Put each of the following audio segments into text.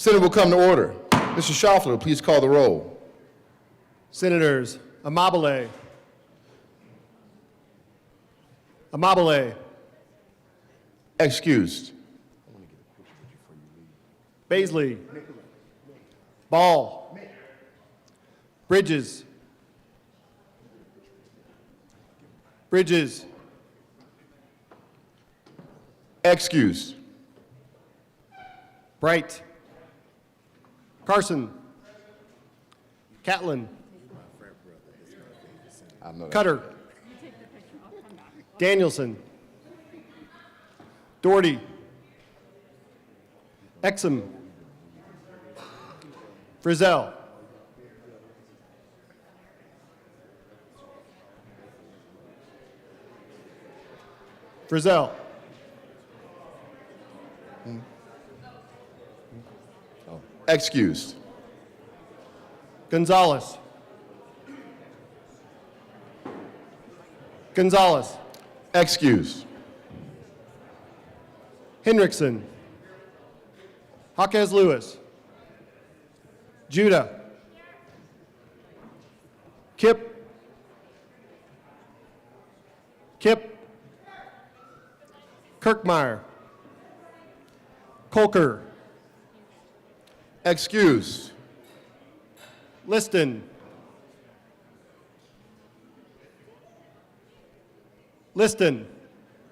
Senate will come to order. Mr. Schaffler, please call the roll. Senators Amabile, Amabile, Excused. Baisley, Ball, Bridges, Bridges, Excused. Bright, Carson, Catlin, Cutter, Danielson, Doherty, Exum, Frizzell, Frizzell, Excused. Gonzalez, Gonzalez, Excused. Hendrickson, Jaquez Lewis, Judah, Kip, Kirkmeyer, Colker, Excused. Liston,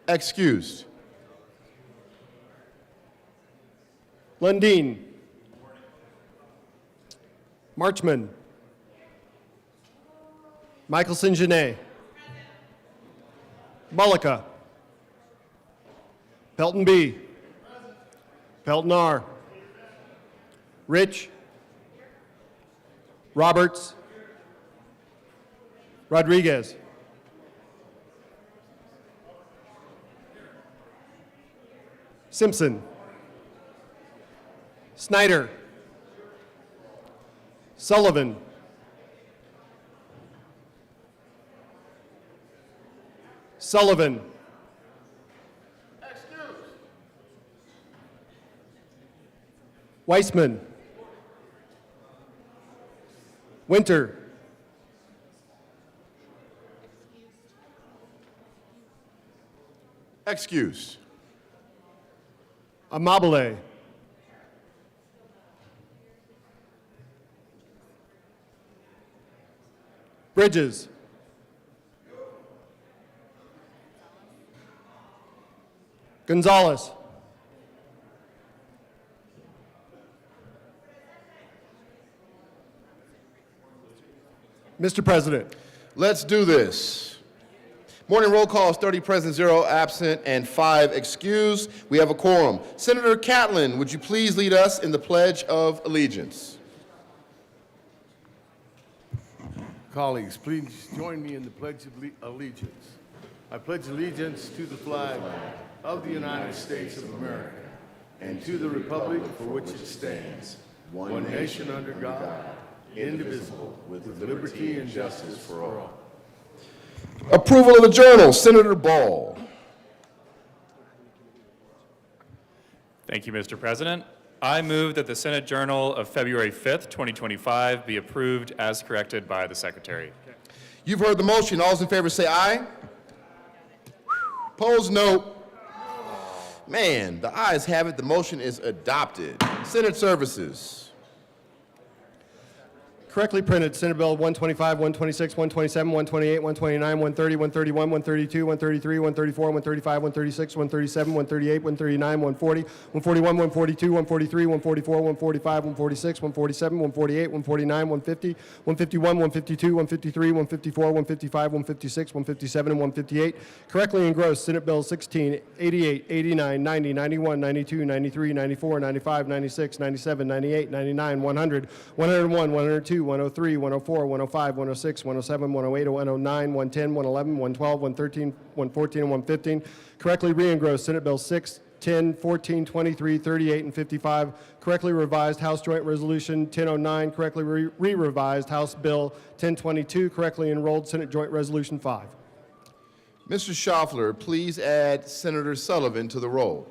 Excused. Lundeen, Marchman, Michelson Genet, Mullica, Pelton B, Pelton R, Rich, Roberts, Rodriguez, Simpson, Snyder, Sullivan, Sullivan, Weissman, Winter, Excused. Amabile, Bridges, Gonzalez, Mr. President, Let's do this. Morning roll call is 30 present, 0 absent, and 5 excused. We have a quorum. Senator Catlin, would you please lead us in the Pledge of Allegiance? Colleagues, please join me in the Pledge of Allegiance. I pledge allegiance to the flag of the United States of America and to the republic for which it stands, one nation under God, indivisible, with liberty and justice for all. Approval of the journal, Senator Ball. Thank you, Mr. President. I move that the Senate Journal of February 5th, 2025 be approved as corrected by the Secretary. You've heard the motion. All those in favor say aye. Opposed, no. Man, the ayes have it. The motion is adopted. Senate Services. correctly printed Senate Bill 125, 126, 127, 128, 129, 130, 131, 132, 133, 134, 135, 136, 137, 138, 139, 140, 141, 142, 143, 144, 145, 146, 147, 148, 149, 150, 151, 152, 153, 154, 155, 156, 157, and 158. Correctly engrossed Senate Bill 16, 88, 89, 90, 91, 92, 93, 94, 95, 96, 97, 98, 99, 100, 101, 102, 103, 104, 105, 106, 107, 108, 109, 110, 111, 112, 113, 114, and 115. Correctly re-engrossed Senate Bill 6, 10, 14, 23, 38, and 55. Correctly revised House Joint Resolution 1009. Correctly re-revised House Bill 1022. Correctly enrolled Senate Joint Resolution 5. Mr. Schaffler, please add Senator Sullivan to the roll.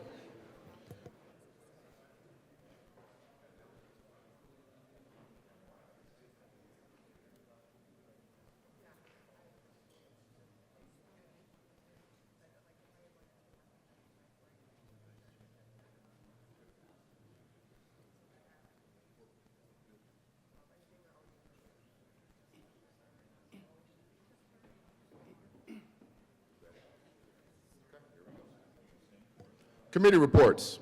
Committee reports.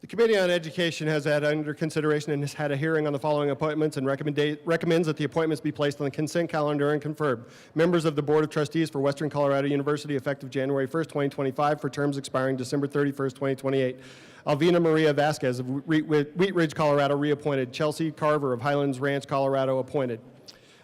The Committee on Education has had under consideration and has had a hearing on the following appointments and recommends that the appointments be placed on the consent calendar and confirmed. Members of the Board of Trustees for Western Colorado University effective January 1st, 2025 for terms expiring December 31st, 2028. Alvina Maria Vasquez of Wheat Ridge, Colorado reappointed. Chelsea Carver of Highlands Ranch, Colorado appointed.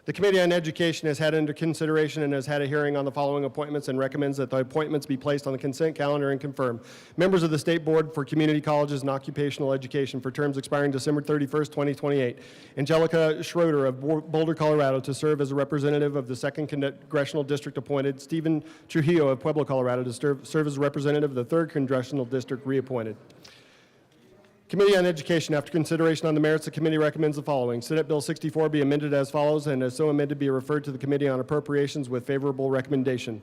The Committee on Education has had under consideration and has had a hearing on the following appointments and recommends that the appointments be placed on the consent calendar and confirmed. Members of the State Board for Community Colleges and Occupational Education for terms expiring December 31st, 2028. Angelica Schroeder of Boulder, Colorado to serve as a representative of the 2nd Congressional District appointed. Stephen Trujillo of Pueblo, Colorado to serve as a representative of the 3rd Congressional District reappointed. Committee on Education, after consideration on the merits, the committee recommends the following. Senate Bill 64 be amended as follows, and as so amended be referred to the Committee on Appropriations with favorable recommendation.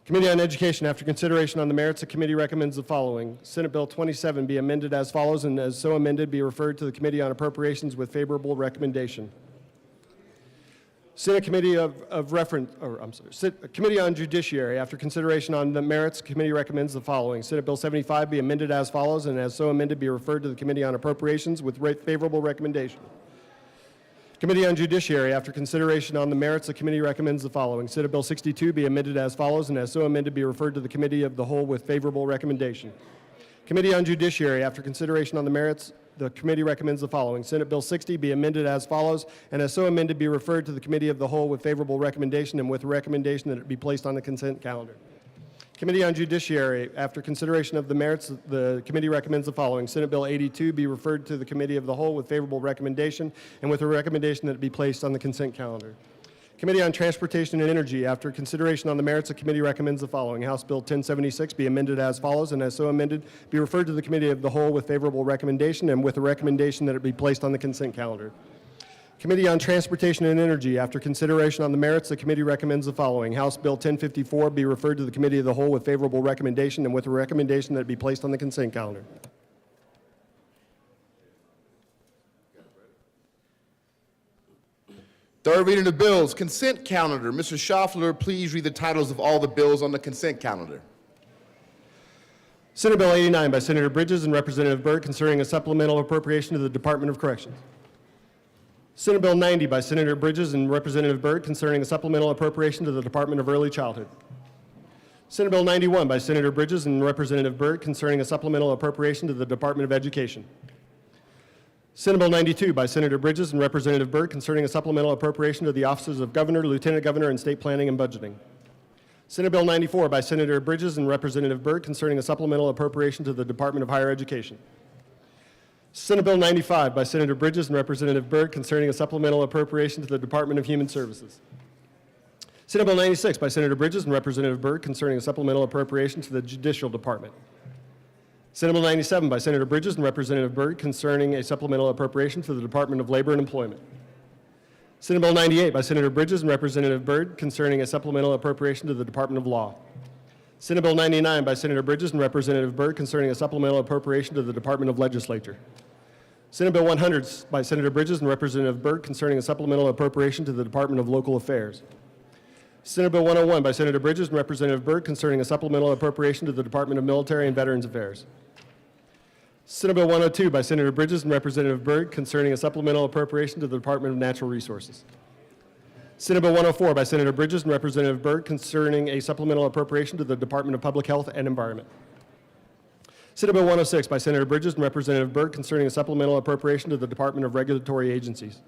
Committee on Education, after consideration on the merits, the committee recommends the following. Senate Bill 27 be amended as follows, and as so amended be referred to the Committee on Appropriations with favorable recommendation. Senate Committee Committee on Judiciary, after consideration on the merits, committee recommends the following. Senate Bill 75 be amended as follows, and as so amended be referred to the Committee on Appropriations with favorable recommendation. Committee on Judiciary, after consideration on the merits, the committee recommends the following. Senate Bill 62 be amended as follows, and as so amended be referred to the Committee of the Whole with favorable recommendation. Committee on Judiciary, after consideration on the merits, the committee recommends the following. Senate Bill 60 be amended as follows, and as so amended be referred to the Committee of the Whole with favorable recommendation and with a recommendation that it be placed on the consent calendar. Committee on Judiciary, after consideration of the merits, the committee recommends the following. Senate Bill 82 be referred to the Committee of the Whole with favorable recommendation and with a recommendation that it be placed on the consent calendar. Committee on Transportation and Energy, after consideration on the merits, the committee recommends the following. House Bill 1076 be amended as follows, and as so amended, be referred to the Committee of the Whole with favorable recommendation and with a recommendation that it be placed on the consent calendar. Committee on Transportation and Energy, after consideration on the merits, the committee recommends the following. House Bill 1054 be referred to the Committee of the Whole with favorable recommendation and with a recommendation that it be placed on the consent calendar. Third reading of bills, consent calendar. Mr. Schaffler, please read the titles of all the bills on the consent calendar. Senate Bill 89 by Senator Bridges and Representative Byrd concerning a supplemental appropriation to the Department of Corrections. Senate Bill 90 by Senator Bridges and Representative Byrd concerning a supplemental appropriation to the Department of Early Childhood. Senate Bill 91 by Senator Bridges and Representative Byrd concerning a supplemental appropriation to the Department of Education. Senate Bill 92 by Senator Bridges and Representative Byrd concerning a supplemental appropriation to the offices of Governor, Lieutenant Governor, and State Planning and Budgeting. Senate Bill 94 by Senator Bridges and Representative Byrd concerning a supplemental appropriation to the Department of Higher Education. Senate Bill 95 by Senator Bridges and Representative Byrd concerning a supplemental appropriation to the Department of Human Services. Senate Bill 96 by Senator Bridges and Representative Byrd concerning a supplemental appropriation to the Judicial Department. Senate Bill 97 by Senator Bridges and Representative Byrd concerning a supplemental appropriation to the Department of Labor and Employment. Senate Bill 98 by Senator Bridges and Representative Byrd concerning a supplemental appropriation to the Department of Law. Senate Bill 99 by Senator Bridges and Representative Byrd concerning a supplemental appropriation to the Department of Legislature. Senate Bill 100 by Senator Bridges and Representative Byrd concerning a supplemental appropriation to the Department of Local Affairs. Senate Bill 101 by Senator Bridges and Representative Byrd concerning a supplemental appropriation to the Department of Military and Veterans Affairs. Senate Bill 102 by Senator Bridges and Representative Byrd concerning a supplemental appropriation to the Department of Natural Resources. Senate Bill 104 by Senator Bridges and Representative Byrd concerning a supplemental appropriation to the Department of Public Health and Environment. Senate Bill 106 by Senator Bridges and Representative Byrd concerning a supplemental appropriation to the Department of Regulatory Agencies.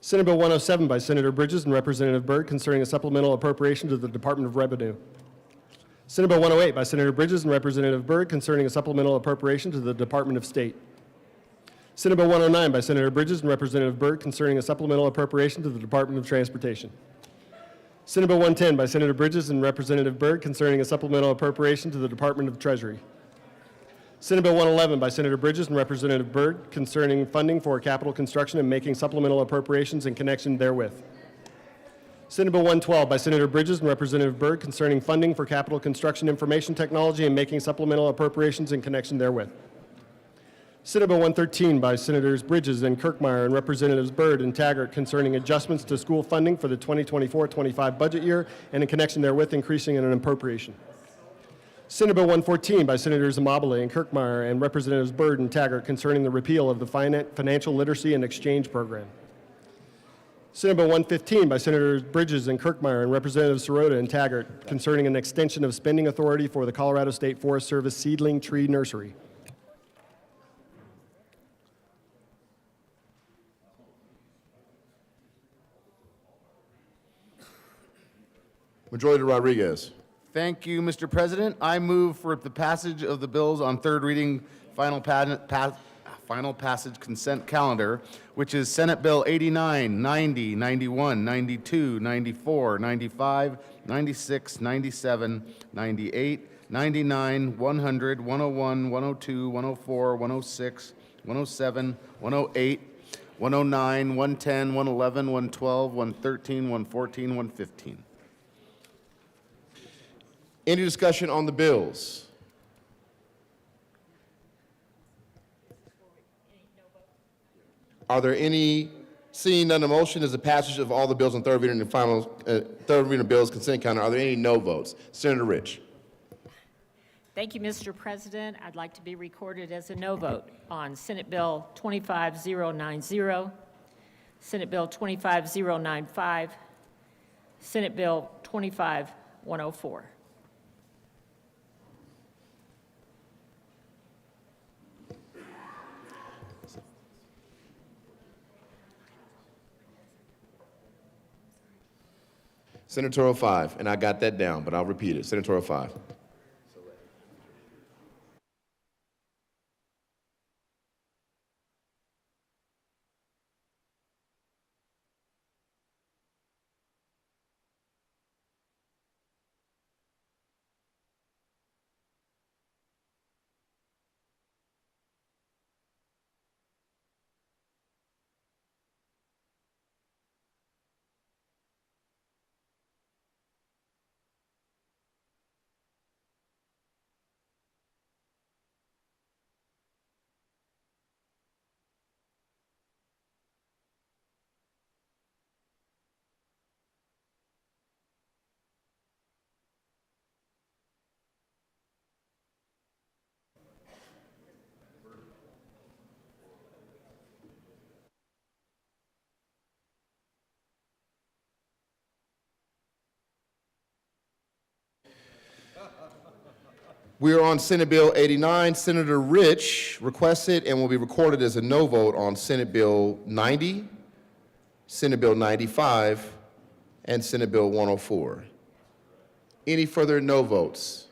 Senate Bill 107 by Senator Bridges and Representative Byrd concerning a supplemental appropriation to the Department of Revenue. Senate Bill 108 by Senator Bridges and Representative Byrd concerning a supplemental appropriation to the Department of State. Senate Bill 109 by Senator Bridges and Representative Byrd concerning a supplemental appropriation to the Department of Transportation. Senate Bill 110 by Senator Bridges and Representative Byrd concerning a supplemental appropriation to the Department of Treasury. Senate Bill 111 by Senator Bridges and Representative Byrd concerning funding for capital construction and making supplemental appropriations in connection therewith. Senate Bill 112 by Senator Bridges and Representative Byrd concerning funding for capital construction information technology and making supplemental appropriations in connection therewith. Senate Bill 113 by Senators Bridges and Kirkmeyer and Representatives Byrd and Taggart concerning adjustments to school funding for the 2024-25 budget year and in connection therewith increasing an appropriation. Senate Bill 114 by Senators Amabile and Kirkmeyer and Representatives Byrd and Taggart concerning the repeal of the Financial Literacy and Exchange Program. Senate Bill 115 by Senators Bridges and Kirkmeyer and Representatives Sirota and Taggart concerning an extension of spending authority for the Colorado State Forest Service Seedling Tree Nursery. Majority Rodriguez. Thank you, Mr. President. I move for the passage of the bills on third reading, final passage consent calendar, which is Senate Bill 89, 90, 91, 92, 94, 95, 96, 97, 98, 99, 100, 101, 102, 104, 106, 107, 108, 109, 110, 111, 112, 113, 114, 115. Any discussion on the bills? Are there any, seeing none, the motion is the passage of all the bills on third reading and final, third reading of bills consent calendar. Are there any no votes? Senator Rich. Thank you, Mr. President. I'd like to be recorded as a no vote on Senate Bill 25090, Senate Bill 25095, Senate Bill 25104. Senatorial 5, and I got that down, but I'll repeat it. Senatorial 5. We are on Senate Bill 89. Senator Rich requested and will be recorded as a no vote on Senate Bill 90, Senate Bill 95, and Senate Bill 104. Any further no votes?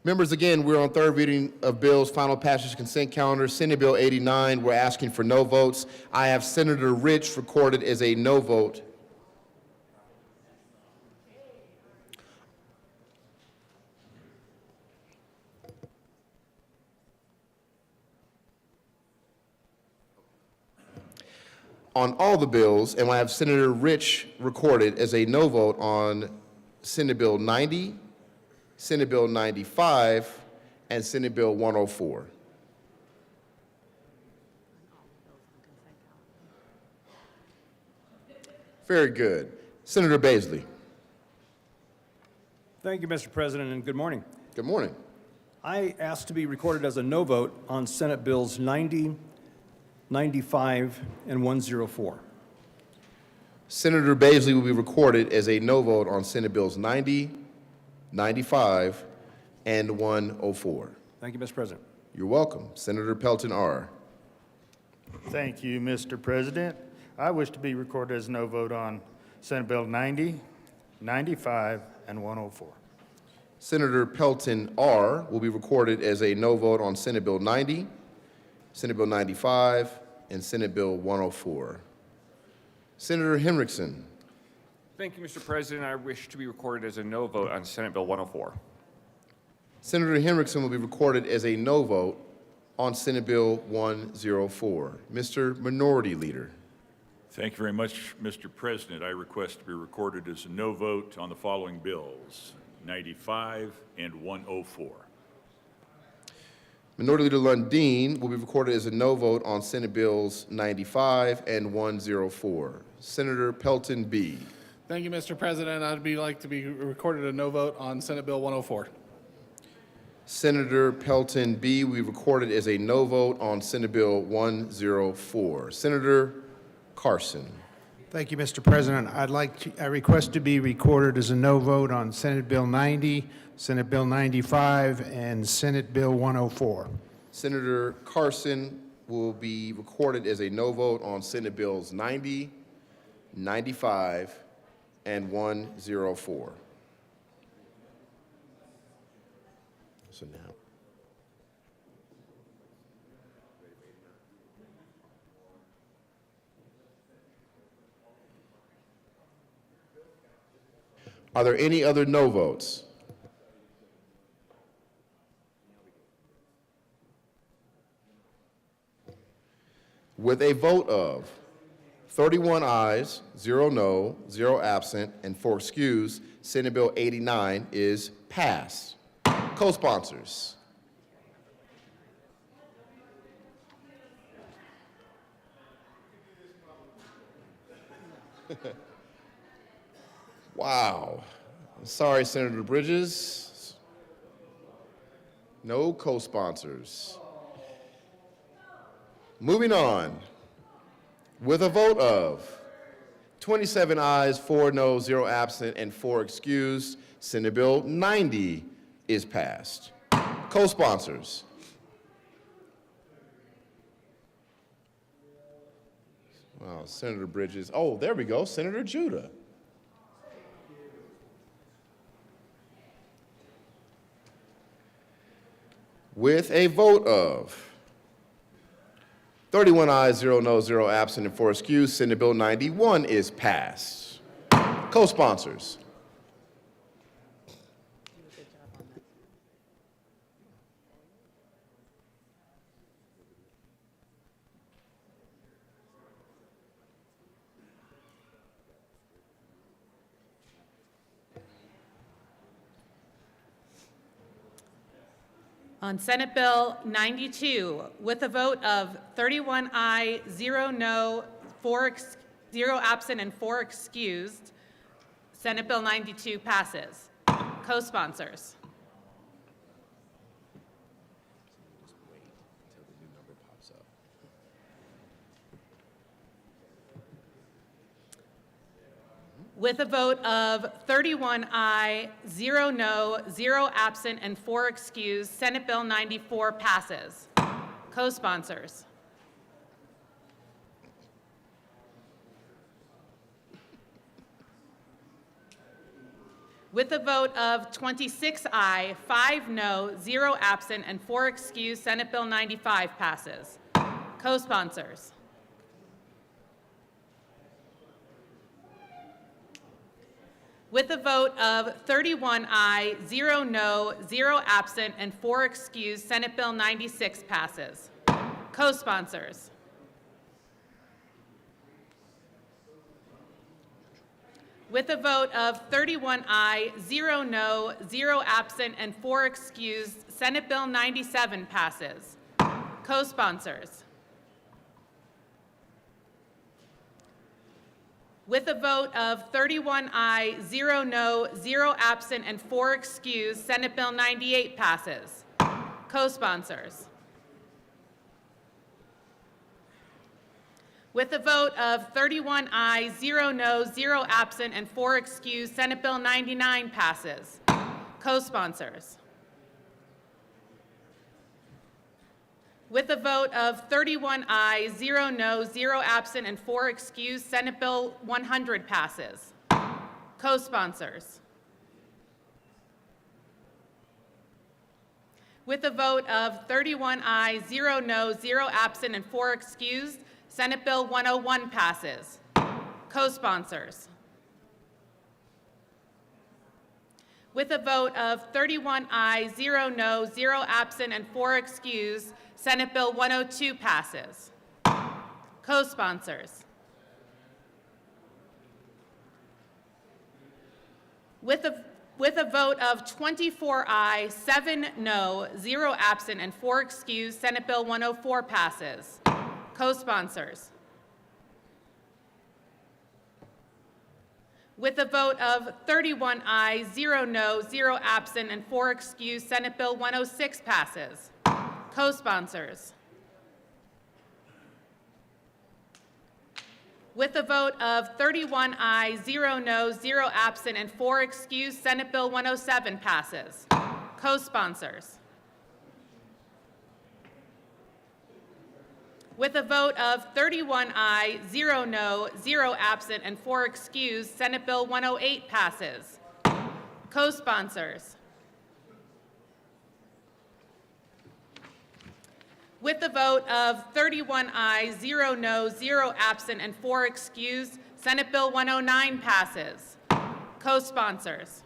Members, again, we're on third reading of bills, final passage consent calendar. Senate Bill 89, we're asking for no votes. I have Senator Rich recorded as a no vote. On all the bills, and I have Senator Rich recorded as a no vote on Senate Bill 90, Senate Bill 95, and Senate Bill 104. Very good. Senator Baisley. Thank you, Mr. President, and good morning. Good morning. I ask to be recorded as a no vote on Senate Bills 90, 95, and 104. Senator Baisley will be recorded as a no vote on Senate Bills 90, 95, and 104. Thank you, Mr. President. You're welcome. Senator Pelton R. Thank you, Mr. President. I wish to be recorded as no vote on Senate Bill 90, 95, and 104. Senator Pelton R. will be recorded as a no vote on Senate Bill 90, Senate Bill 95, and Senate Bill 104. Senator Henriksen. Thank you, Mr. President. I wish to be recorded as a no vote on Senate Bill 104. Senator Henriksen will be recorded as a no vote on Senate Bill 104. Mr. Minority Leader. Thank you very much, Mr. President. I request to be recorded as a no vote on the following bills, 95 and 104. Minority Leader Lundeen will be recorded as a no vote on Senate Bills 95 and 104. Senator Pelton B. Thank you, Mr. President. Like to be recorded a no vote on Senate Bill 104. Senator Pelton B. will be recorded as a no vote on Senate Bill 104. Senator Carson. Thank you, Mr. President. I request to be recorded as a no vote on Senate Bill 90, Senate Bill 95, and Senate Bill 104. Senator Carson will be recorded as a no vote on Senate Bills 90, 95, and 104. So now. Are there any other no votes? With a vote of 31 ayes, 0 no, 0 absent, and 4 excused, Senate Bill 89 is passed. Co-sponsors. Wow. Sorry, Senator Bridges. No co-sponsors. Moving on. With a vote of 27 ayes, 4 no, 0 absent, and 4 excused, Senate Bill 90 is passed. Co-sponsors. Wow, Senator Bridges. Oh, there we go, Senator Judah. With a vote of 31 ayes, 0 no, 0 absent, and 4 excused, Senate Bill 91 is passed. Co-sponsors. On Senate Bill 92, with a vote of 31 aye, 0 no, 0 absent, and 4 excused, Senate Bill 92 passes. Co-sponsors. With a vote of 31 aye, 0 no, 0 absent, and 4 excused, Senate Bill 94 passes. Co-sponsors. With a vote of 26 aye, 5 no, 0 absent, and 4 excused, Senate Bill 95 passes. Co-sponsors. With a vote of 31 aye, 0 no, 0 absent, and 4 excused, Senate Bill 96 passes. Co-sponsors. With a vote of 31 aye, 0 no, 0 absent, and 4 excused, Senate Bill 97 passes. Co-sponsors. With a vote of 31 aye, 0 no, 0 absent, and 4 excused, Senate Bill 98 passes. Co-sponsors. With a vote of 31 aye, 0 no, 0 absent, and 4 excused, Senate Bill 99 passes. Co-sponsors. With a vote of 31 aye, 0 no, 0 absent, and 4 excused, Senate Bill 100 passes. Co-sponsors. With a vote of 31 aye, 0 no, 0 absent, and 4 excused, Senate Bill 101 passes. Co-sponsors. With a vote of 31 aye, 0 no, 0 absent, and 4 excused, Senate Bill 102 passes. Co-sponsors. With a vote of 24 aye, 7 no, 0 absent, and 4 excused, Senate Bill 104 passes. Co-sponsors. With a vote of 31 aye, 0 no, 0 absent, and 4 excused, Senate Bill 106 passes. Co-sponsors. With a vote of 31 aye, 0 no, 0 absent, and 4 excused, Senate Bill 107 passes. Co-sponsors. With a vote of 31 aye, 0 no, 0 absent, and 4 excused, Senate Bill 108 passes. Co-sponsors. With a vote of 31 aye, 0 no, 0 absent, and 4 excused, Senate Bill 109 passes. Co-sponsors.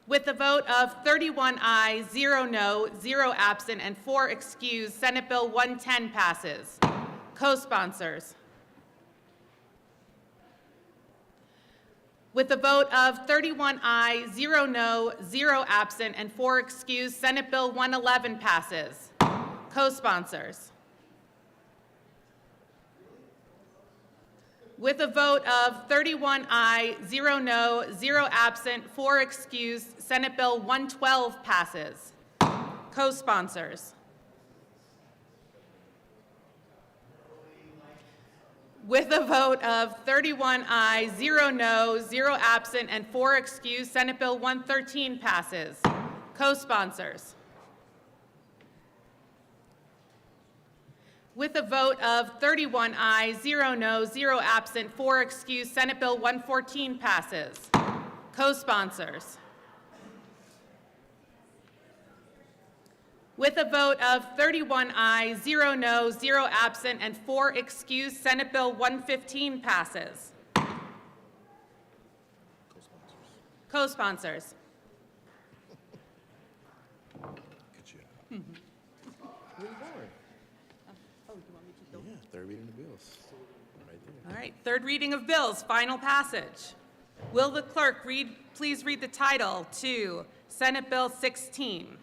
With a vote of 31 aye, 0 no, 0 absent, and 4 excused, Senate Bill 110 passes. Co-sponsors. With a vote of 31 aye, 0 no, 0 absent, and 4 excused, Senate Bill 111 passes. Co-sponsors. With a vote of 31 aye, 0 no, 0 absent, 4 excused, Senate Bill 112 passes. Co-sponsors. With a vote of 31 aye, 0 no, 0 absent, and 4 excused, Senate Bill 113 passes. Co-sponsors. With a vote of 31 aye, 0 no, 0 absent, 4 excused, Senate Bill 114 passes. Co-sponsors. With a vote of 31 aye, 0 no, 0 absent, and 4 excused, Senate Bill 115 passes. Co-sponsors. Third reading of bills. Right there. All right, third reading of bills, final passage. Will the clerk please read the title to Senate Bill 16?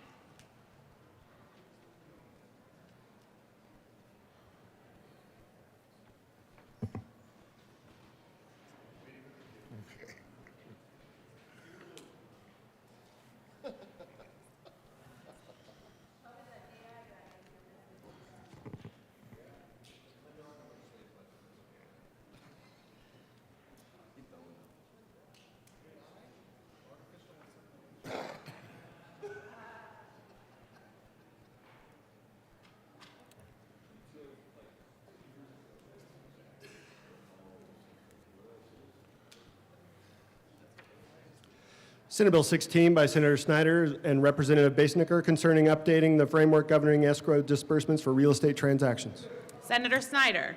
Senate Bill 16 by Senator Snyder and Representative Basnicker concerning updating the framework governing escrow disbursements for real estate transactions. Senator Snyder.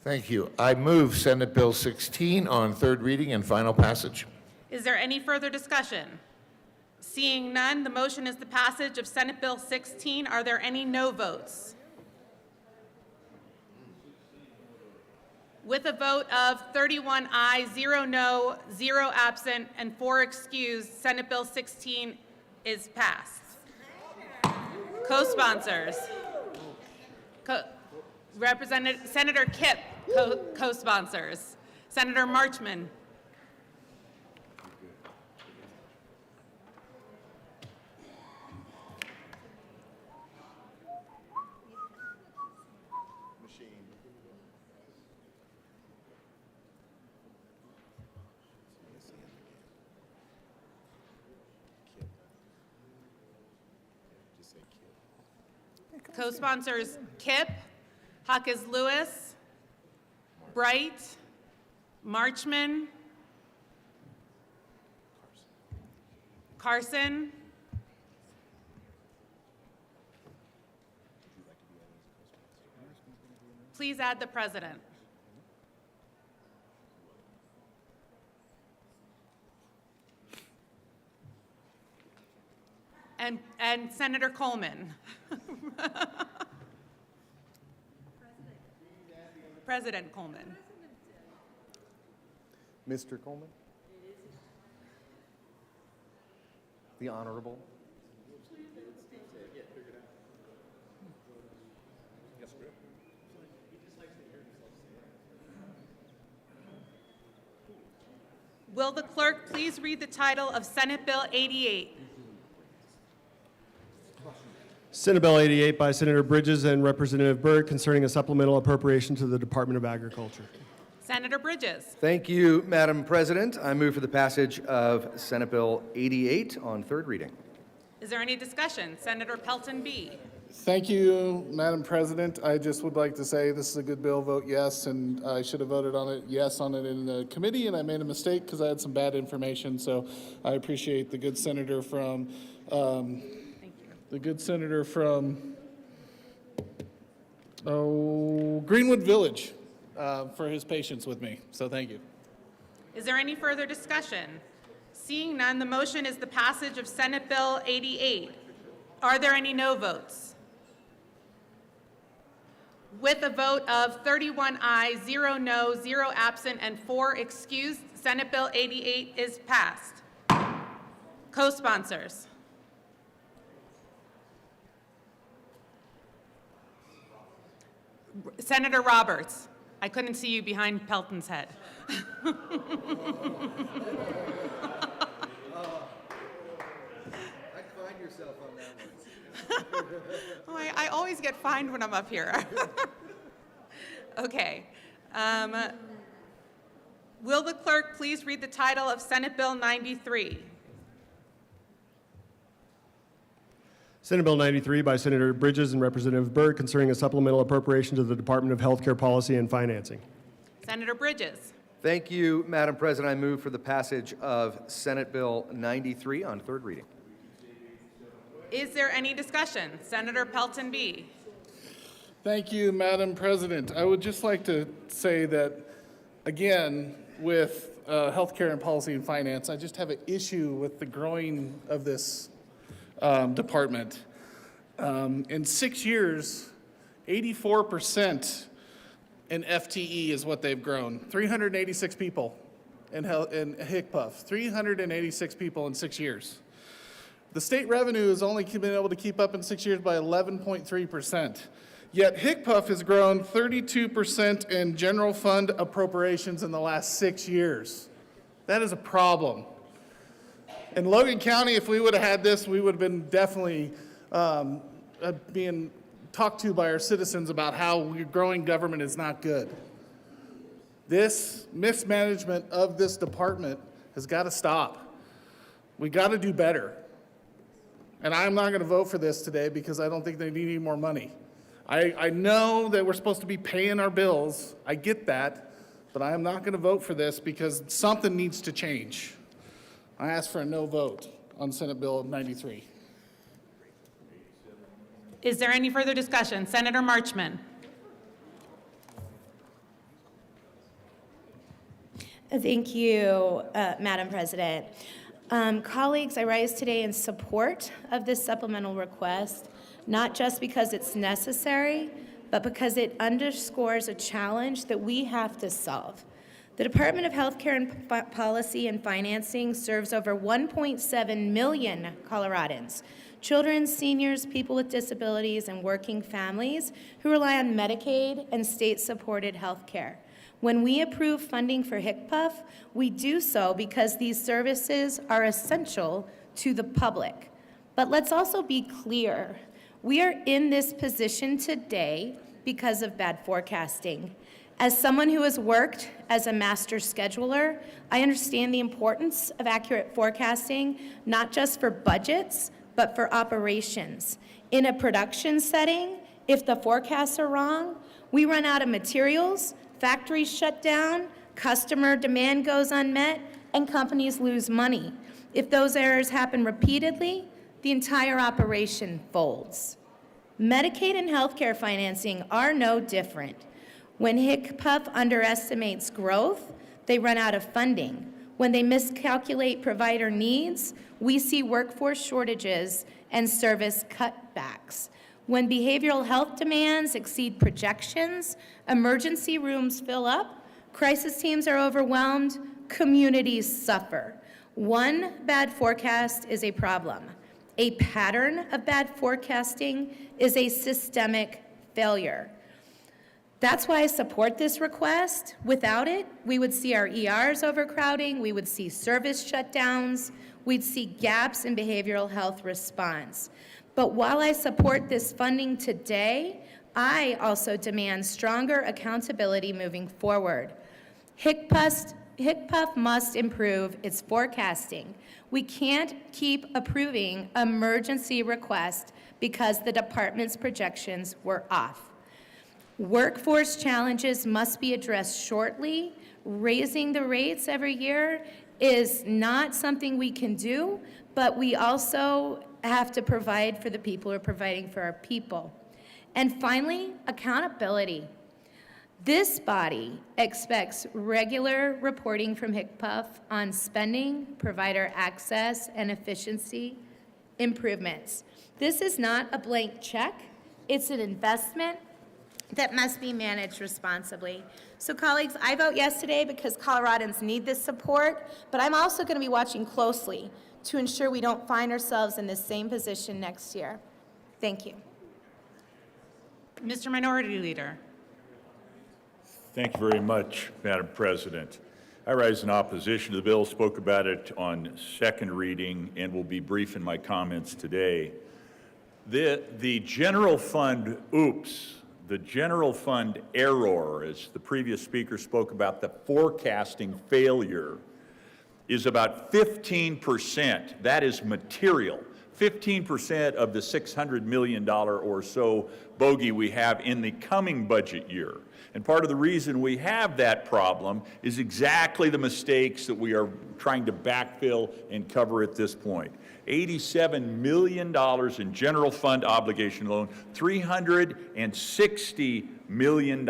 Thank you. I move Senate Bill 16 on third reading and final passage. Is there any further discussion? Seeing none, the motion is the passage of Senate Bill 16. Are there any no votes? With a vote of 31 ayes, 0 no, 0 absent, and 4 excused, Senate Bill 16 is passed. Co-sponsors. Senator Kipp, co-sponsors. Senator Marchman. Co-sponsors Kipp, Huckes Lewis, Bright, Marchman, Carson, please add the president. And Senator Coleman. President Coleman. Mr. Coleman? The Honorable? Will the clerk please read the title of Senate Bill 88? Senate Bill 88 by Senator Bridges and Representative Byrd concerning a supplemental appropriation to the Department of Agriculture. Senator Bridges. Thank you, Madam President. I move for the passage of Senate Bill 88 on third reading. Is there any discussion? Senator Pelton B. Thank you, Madam President. I just would like to say this is a good bill, vote yes, and I should have voted on it yes on it in the committee, and I made a mistake because I had some bad information, so I appreciate the good senator from Greenwood Village for his patience with me, so thank you. Is there any further discussion? Seeing none, the motion is the passage of Senate Bill 88. Are there any no votes? With a vote of 31 ayes, 0 no, 0 absent, and 4 excused, Senate Bill 88 is passed. Co-sponsors. Senator Roberts. I couldn't see you behind Pelton's head. Oh, I always get fined when I'm up here. Okay. Will the clerk please read the title of Senate Bill 93? Senate Bill 93 by Senator Bridges and Representative Byrd concerning a supplemental appropriation to the Department of Healthcare Policy and Financing. Senator Bridges. Thank you, Madam President. I move for the passage of Senate Bill 93 on third reading. Is there any discussion? Senator Pelton B. Thank you, Madam President. I would just like to say that, again, with healthcare and policy and finance, I just have an issue with the growing of this department. In 6 years, 84% in FTE is what they've grown. 386 people in HICPUF, 386 people in 6 years. The state revenue has only been able to keep up in 6 years by 11.3%. Yet HICPUF has grown 32% in general fund appropriations in the last 6 years. That is a problem. In Logan County, if we would have had this, we would have been definitely being talked to by our citizens about how growing government is not good. This mismanagement of this department has got to stop. We got to do better. And I'm not going to vote for this today because I don't think they need any more money. I know that we're supposed to be paying our bills. I get that. But I am not going to vote for this because something needs to change. I ask for a no vote on Senate Bill 93. Is there any further discussion? Senator Marchman. Thank you, Madam President. Colleagues, I rise today in support of this supplemental request, not just because it's necessary, but because it underscores a challenge that we have to solve. The Department of Healthcare and Policy and Financing serves over 1.7 million Coloradans, children, seniors, people with disabilities, and working families who rely on Medicaid and state-supported health care. When we approve funding for HCPF, we do so because these services are essential to the public. But let's also be clear. We are in this position today because of bad forecasting. As someone who has worked as a master scheduler, I understand the importance of accurate forecasting, not just for budgets, but for operations. In a production setting, if the forecasts are wrong, we run out of materials, factories shut down, customer demand goes unmet, and companies lose money. If those errors happen repeatedly, the entire operation folds. Medicaid and healthcare financing are no different. When HCPF underestimates growth, they run out of funding. When they miscalculate provider needs, we see workforce shortages and service cutbacks. When behavioral health demands exceed projections, emergency rooms fill up, crisis teams are overwhelmed, communities suffer. One bad forecast is a problem. A pattern of bad forecasting is a systemic failure. That's why I support this request. Without it, we would see our ERs overcrowding, we would see service shutdowns, we'd see gaps in behavioral health response. But while I support this funding today, I also demand stronger accountability moving forward. HCPF must improve its forecasting. We can't keep approving emergency requests because the department's projections were off. Workforce challenges must be addressed shortly. Raising the rates every year is not something we can do, but we also have to provide for the people who are providing for our people. And finally, accountability. This body expects regular reporting from HCPF on spending, provider access, and efficiency improvements. This is not a blank check. It's an investment that must be managed responsibly. So colleagues, I vote yes today because Coloradans need this support, but I'm also going to be watching closely to ensure we don't find ourselves in the same position next year. Thank you. Mr. Minority Leader. Thank you very much, Madam President. I rise in opposition to the bill, spoke about it on second reading, and will be brief in my comments today. The general fund, the general fund error, as the previous speaker spoke about, the forecasting failure, is about 15%. That is material. 15% of the $600 million or so bogey we have in the coming budget year. And part of the reason we have that problem is exactly the mistakes that we are trying to backfill and cover at this point. $87 million in general fund obligation loan, $360 million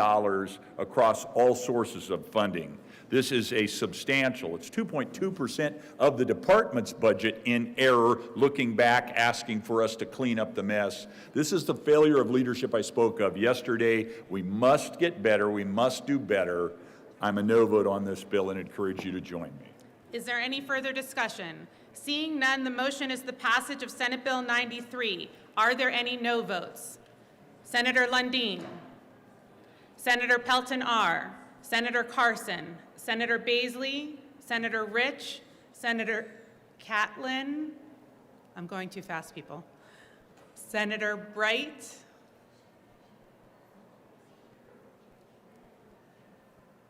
across all sources of funding. This is a substantial, it's 2.2% of the department's budget in error, looking back, asking for us to clean up the mess. This is the failure of leadership I spoke of yesterday. We must get better, we must do better. I'm a no vote on this bill and encourage you to join me. Is there any further discussion? Seeing none, the motion is the passage of Senate Bill 93. Are there any no votes? Senator Lundin, Senator Pelton R., Senator Carson, Senator Baisley, Senator Rich, Senator Catlin, I'm going too fast, people, Senator Bright,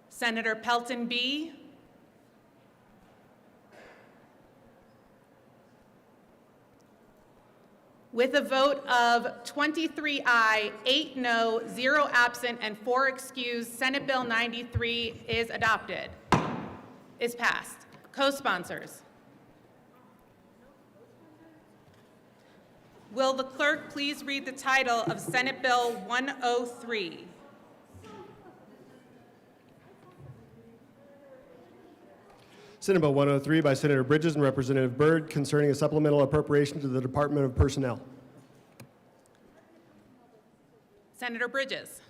Senator Pelton B., with a vote of 23 aye, 8 no, 0 absent, and 4 excused, Senate Bill 93 is adopted, is passed. Co-sponsors. Will the clerk please read the title of Senate Bill 103? Senate Bill 103 by Senator Bridges and Representative Byrd concerning a supplemental appropriation to the Department of Personnel. Senator Bridges.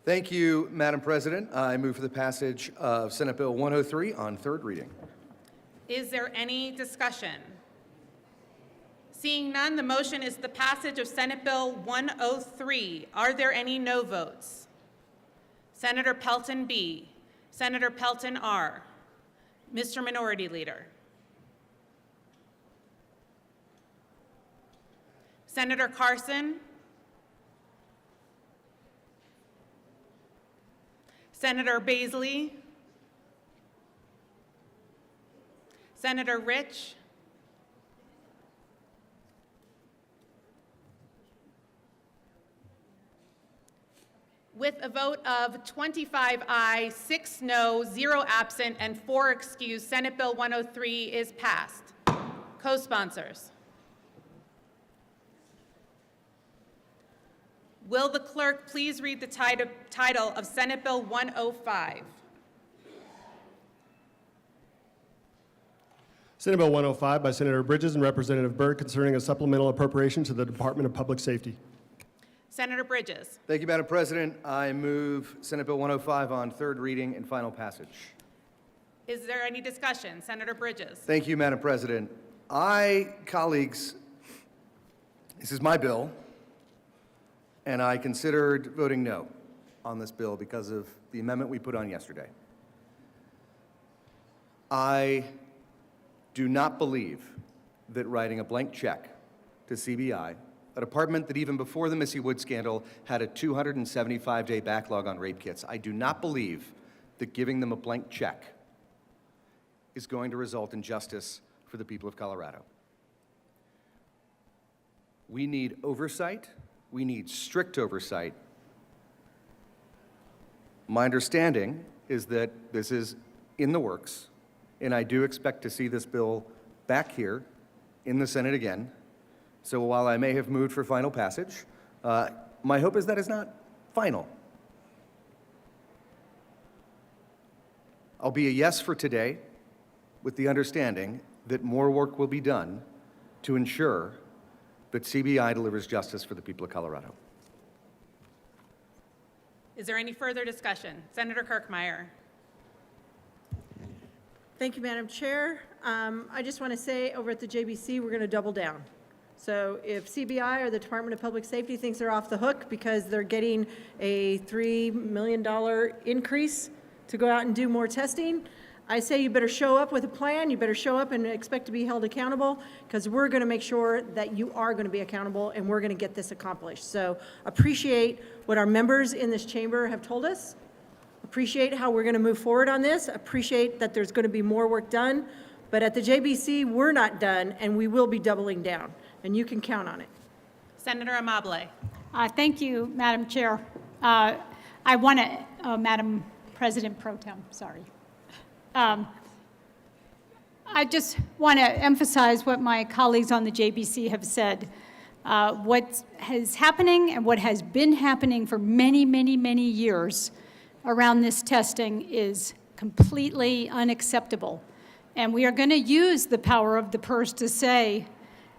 Thank you, Madam President. I move for the passage of Senate Bill 103 on third reading. Is there any discussion? Seeing none, the motion is the passage of Senate Bill 103. Are there any no votes? Senator Pelton B. Senator Pelton R. Mr. Minority Leader. Senator Carson. Senator Baisley. Senator Rich. With a vote of 25 ayes, 6 no, 0 absent, and 4 excused, Senate Bill 103 is passed. Co-sponsors. Will the clerk please read the title of Senate Bill 105? Senate Bill 105 by Senator Bridges and Representative Byrd concerning a supplemental appropriation to the Department of Public Safety. Senator Bridges. Thank you, Madam President. I move Senate Bill 105 on third reading and final passage. Is there any discussion? Senator Bridges. Thank you, Madam President. Colleagues, this is my bill, and I considered voting no on this bill because of the amendment we put on yesterday. I do not believe that writing a blank check to CBI, a department that even before the Missy Wood scandal had a 275-day backlog on rape kits, I do not believe that giving them a blank check is going to result in justice for the people of Colorado. We need oversight. We need strict oversight. My understanding is that this is in the works, and I do expect to see this bill back here in the Senate again. So while I may have moved for final passage, my hope is that it's not final. I'll be a yes for today with the understanding that more work will be done to ensure that CBI delivers justice for the people of Colorado. Is there any further discussion? Senator Kirkmeyer. Thank you, Madam Chair. I just want to say over at the JBC, we're going to double down. So if CBI or the Department of Public Safety thinks they're off the hook because they're getting a $3 million increase to go out and do more testing, I say you better show up with a plan, you better show up and expect to be held accountable, because we're going to make sure that you are going to be accountable and we're going to get this accomplished. So appreciate what our members in this chamber have told us. Appreciate how we're going to move forward on this. Appreciate that there's going to be more work done. But at the JBC, we're not done, and we will be doubling down, and you can count on it. Senator Amabile. Thank you, Madam Chair. I want to, Madam President Pro Tem, sorry. I just want to emphasize what my colleagues on the JBC have said. What is happening and what has been happening for many, many, many years around this testing is completely unacceptable. And we are going to use the power of the purse to say,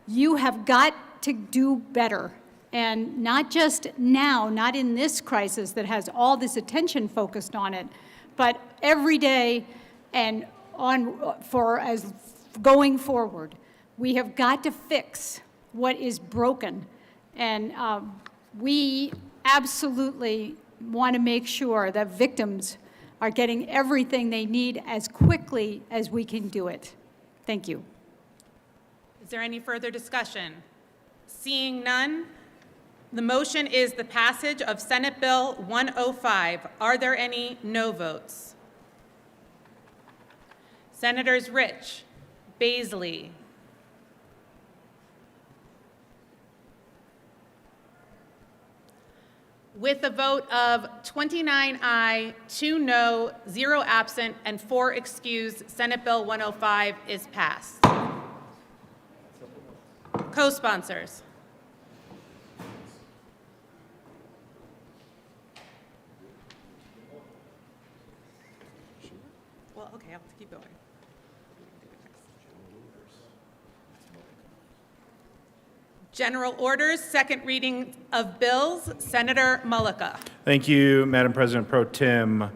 you have got to do better. And not just now, not in this crisis that has all this attention focused on it, but every day and going forward. We have got to fix what is broken. And we absolutely want to make sure that victims are getting everything they need as quickly as we can do it. Thank you. Is there any further discussion? Seeing none, the motion is the passage of Senate Bill 105. Are there any no votes? Senators Rich, Baisley, with a vote of 29 aye, 2 no, 0 absent, and 4 excused, Senate Bill 105 is passed. Co-sponsors. General orders, second reading of bills. Senator Mullica. Thank you, Madam President Pro Tem.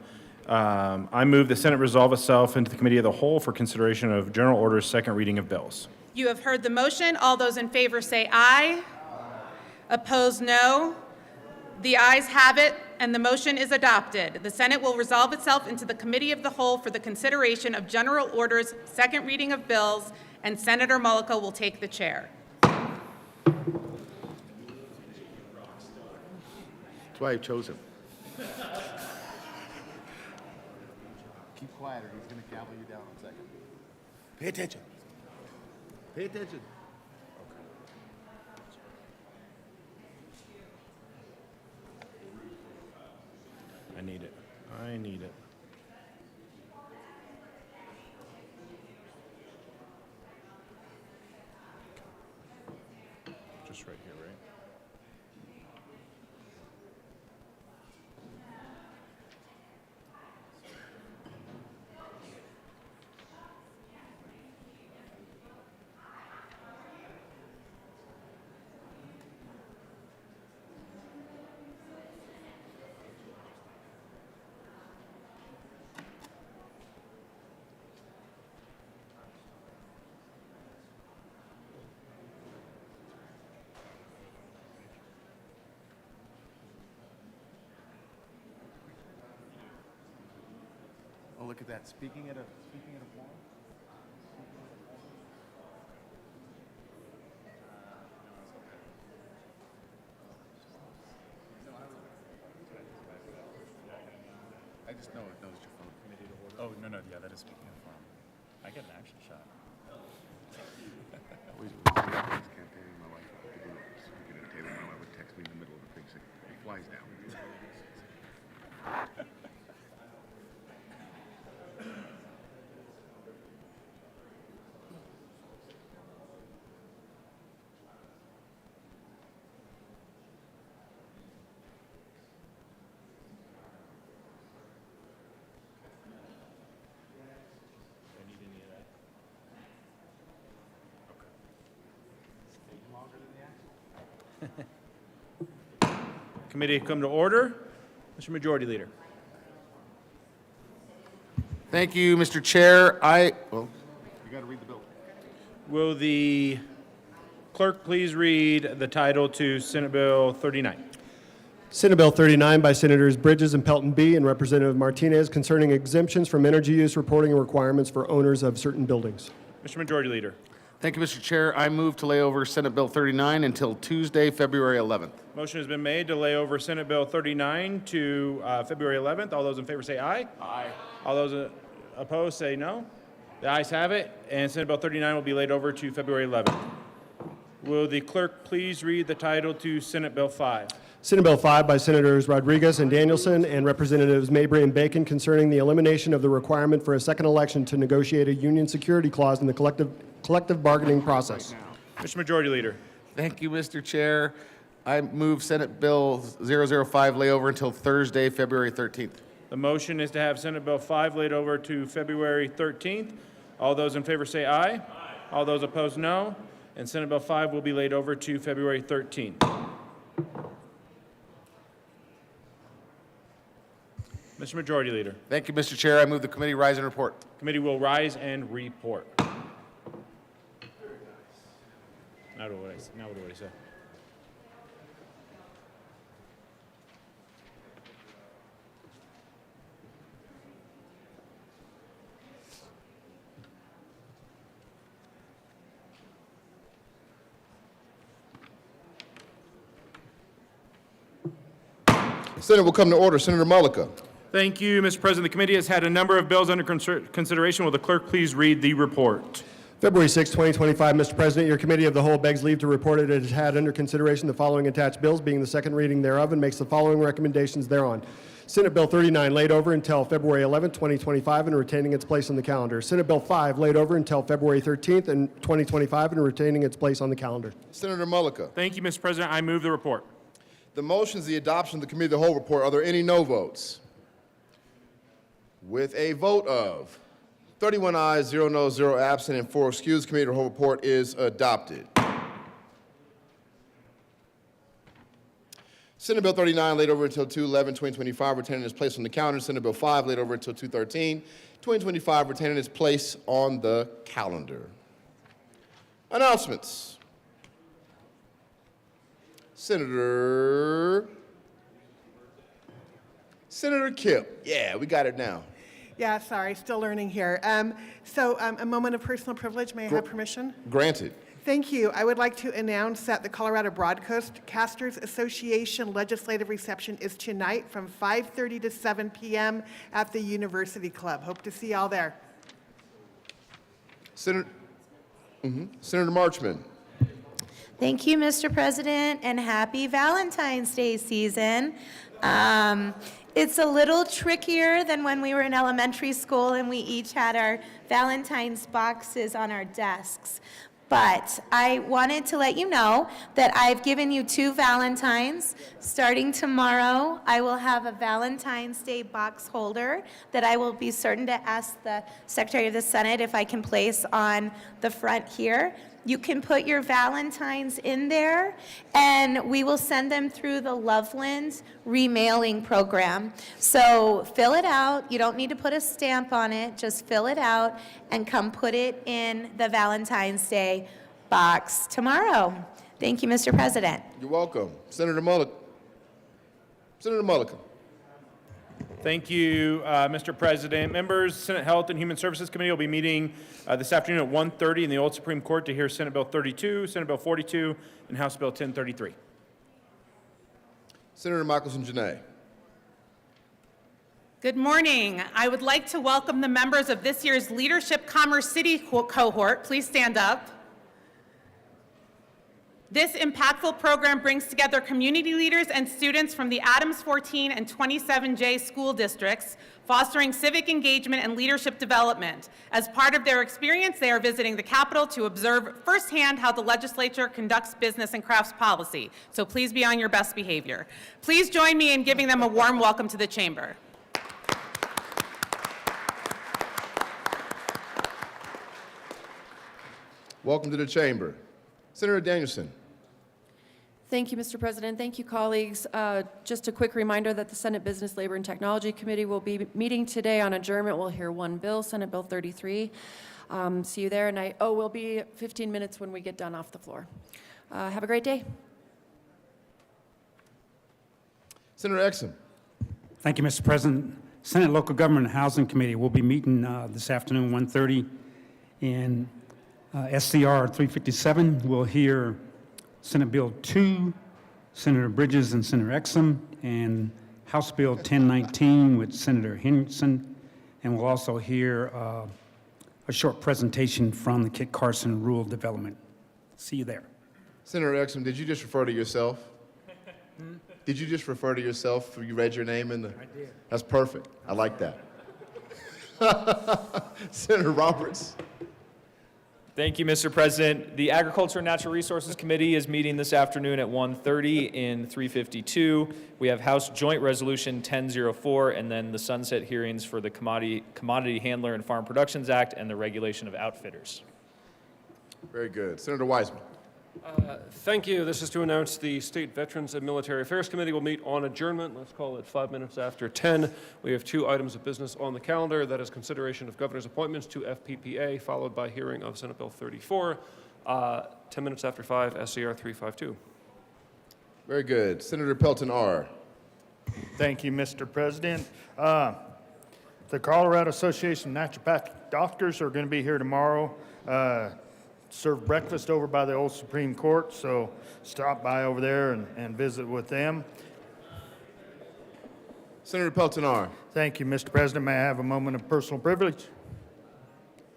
I move the Senate resolve itself into the Committee of the Whole for consideration of general orders, second reading of bills. You have heard the motion. All those in favor say aye. Opposed, no. The ayes have it, and the motion is adopted. The Senate will resolve itself into the Committee of the Whole for the consideration of general orders, second reading of bills, and Senator Mullica will take the chair. That's why I chose him. Keep quiet or he's going to gavel you down in a second. Pay attention. Pay attention. I need it. I need it. Just right here, right? Oh, look at that. Speaking at a forum? I just know it knows your phone. Oh, no, yeah, that is speaking of farm. I get an action shot. Always campaigning my wife to do speaking at a table. My wife would text me in the middle of the thing saying, it flies down. Committee come to order. Mr. Majority Leader. Thank you, Mr. Chair. You got to read the bill. Will the clerk please read the title to Senate Bill 39? Senate Bill 39 by Senators Bridges and Pelton B. and Representative Martinez concerning exemptions from energy use reporting requirements for owners of certain buildings. Mr. Majority Leader. Thank you, Mr. Chair. I move to lay over Senate Bill 39 until Tuesday, February 11th. Motion has been made to lay over Senate Bill 39 to February 11th. All those in favor say aye. Aye. All those opposed say no. The ayes have it, and Senate Bill 39 will be laid over to February 11th. Will the clerk please read the title to Senate Bill 5? Senate Bill 5 by Senators Rodriguez and Danielson and Representatives Mabry and Bacon concerning the elimination of the requirement for a second election to negotiate a union security clause in the collective bargaining process. Mr. Majority Leader. Thank you, Mr. Chair. I move Senate Bill 005 lay over until Thursday, February 13th. The motion is to have Senate Bill 5 laid over to February 13th. All those in favor say aye. Aye. All those opposed, no. And Senate Bill 5 will be laid over to February 13th. Mr. Majority Leader. Thank you, Mr. Chair. I move the committee rise and report. Committee will rise and report. Now what do I say? Senate will come to order. Senator Mullica. Thank you, Mr. President. The committee has had a number of bills under consideration. Will the clerk please read the report? February 6, 2025, Mr. President, your Committee of the Whole begs leave to report it has had under consideration the following attached bills, being the second reading thereof, and makes the following recommendations thereon. Senate Bill 39 laid over until February 11, 2025, and retaining its place on the calendar. Senate Bill 5 laid over until February 13th, 2025, and retaining its place on the calendar. Senator Mullica. Thank you, Mr. President. I move the report. The motion is the adoption of the Committee of the Whole report. Are there any no votes? With a vote of 31 ayes, 0 noes, 0 absent, and 4 excused, Committee of the Whole report is adopted. Senate Bill 39 laid over until 2/11/2025, retaining its place on the calendar. Senate Bill 5 laid over until 2/13/2025, retaining its place on the calendar. Announcements. Senator Kip. Yeah, we got it now. Yeah, sorry, still learning here. A moment of personal privilege, may I have permission? Granted. Thank you. I would like to announce that the Colorado Broadcasters Association legislative reception is tonight from 5:30 to 7 p.m. at the University Club. Hope to see y'all there. Senator Marchman. Thank you, Mr. President, and happy Valentine's Day season. It's a little trickier than when we were in elementary school and we each had our Valentine's boxes on our desks. But I wanted to let you know that I've given you 2 Valentines. Starting tomorrow, I will have a Valentine's Day box holder that I will be certain to ask the Secretary of the Senate if I can place on the front here. You can put your Valentines in there, and we will send them through the Loveland remailing program. So fill it out. You don't need to put a stamp on it. Just fill it out and come put it in the Valentine's Day box tomorrow. Thank you, Mr. President. You're welcome. Senator Mulliken. Senator Mulliken. Thank you, Mr. President. Members, Senate Health and Human Services Committee will be meeting this afternoon at 1:30 in the Old Supreme Court to hear Senate Bill 32, Senate Bill 42, and House Bill 1033. Senator Michelson Janae. Good morning. I would like to welcome the members of this year's Leadership Commerce City cohort. Please stand up. This impactful program brings together community leaders and students from the Adams 14 and 27J school districts, fostering civic engagement and leadership development. As part of their experience, they are visiting the Capitol to observe firsthand how the legislature conducts business and crafts policy. So please be on your best behavior. Please join me in giving them a warm welcome to the chamber. Welcome to the chamber. Senator Danielson. Thank you, Mr. President. Thank you, colleagues. Just a quick reminder that the Senate Business, Labor, and Technology Committee will be meeting today on adjournment. We'll hear one bill, Senate Bill 33. See you there. And we'll be 15 minutes when we get done off the floor. Have a great day. Senator Exum. Thank you, Mr. President. Senate Local Government and Housing Committee will be meeting this afternoon, 1:30 in SCR 357. We'll hear Senate Bill 2, Senator Bridges and Senator Exum, and House Bill 1019 with Senator Henderson. And we'll also hear a short presentation from the Kit Carson Rural Development. See you there. Senator Exum, did you just refer to yourself? Did you just refer to yourself? You read your name in the... I did. That's perfect. I like that. Senator Roberts. Thank you, Mr. President. The Agriculture and Natural Resources Committee is meeting this afternoon at 1:30 in 352. We have House Joint Resolution 1004 and then the sunset hearings for the Commodity Handler and Farm Productions Act and the regulation of outfitters. Very good. Senator Wiseman. Thank you. This is to announce the State Veterans and Military Affairs Committee will meet on adjournment. Let's call it 5 minutes after 10. We have 2 items of business on the calendar. That is consideration of governor's appointments to FPPA, followed by hearing of Senate Bill 34. 10 minutes after 5, SCR 352. Very good. Senator Pelton R. Thank you, Mr. President. The Colorado Association of Naturopathic Doctors are going to be here tomorrow. Serve breakfast over by the old Supreme Court, so stop by over there and visit with them. Senator Pelton R. Thank you, Mr. President. May I have a moment of personal privilege?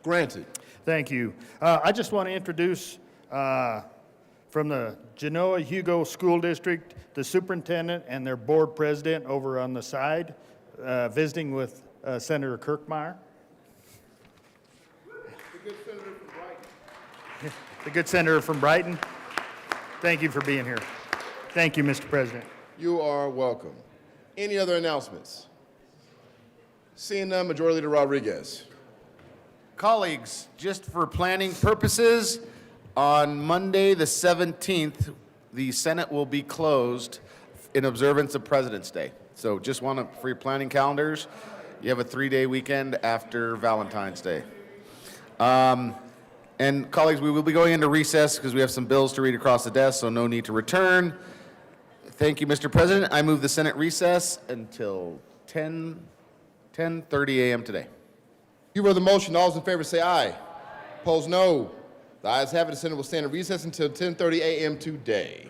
Granted. Thank you. I just want to introduce from the Genoa Hugo School District, the superintendent and their board president over on the side, visiting with Senator Kirkmeyer. The good senator from Brighton. Thank you for being here. Thank you, Mr. President. You are welcome. Any other announcements? Seeing none, Majority Leader Rodriguez. Colleagues, just for planning purposes, on Monday the 17th, the Senate will be closed in observance of President's Day. So just want to, for your planning calendars, you have a 3-day weekend after Valentine's Day. And colleagues, we will be going into recess because we have some bills to read across the desk, so no need to return. Thank you, Mr. President. I move the Senate recess until 10:30 a.m. today. You heard the motion. All those in favor say aye. Opposed, no. The ayes have it. The Senate will stand in recess until 10:30 a.m. today.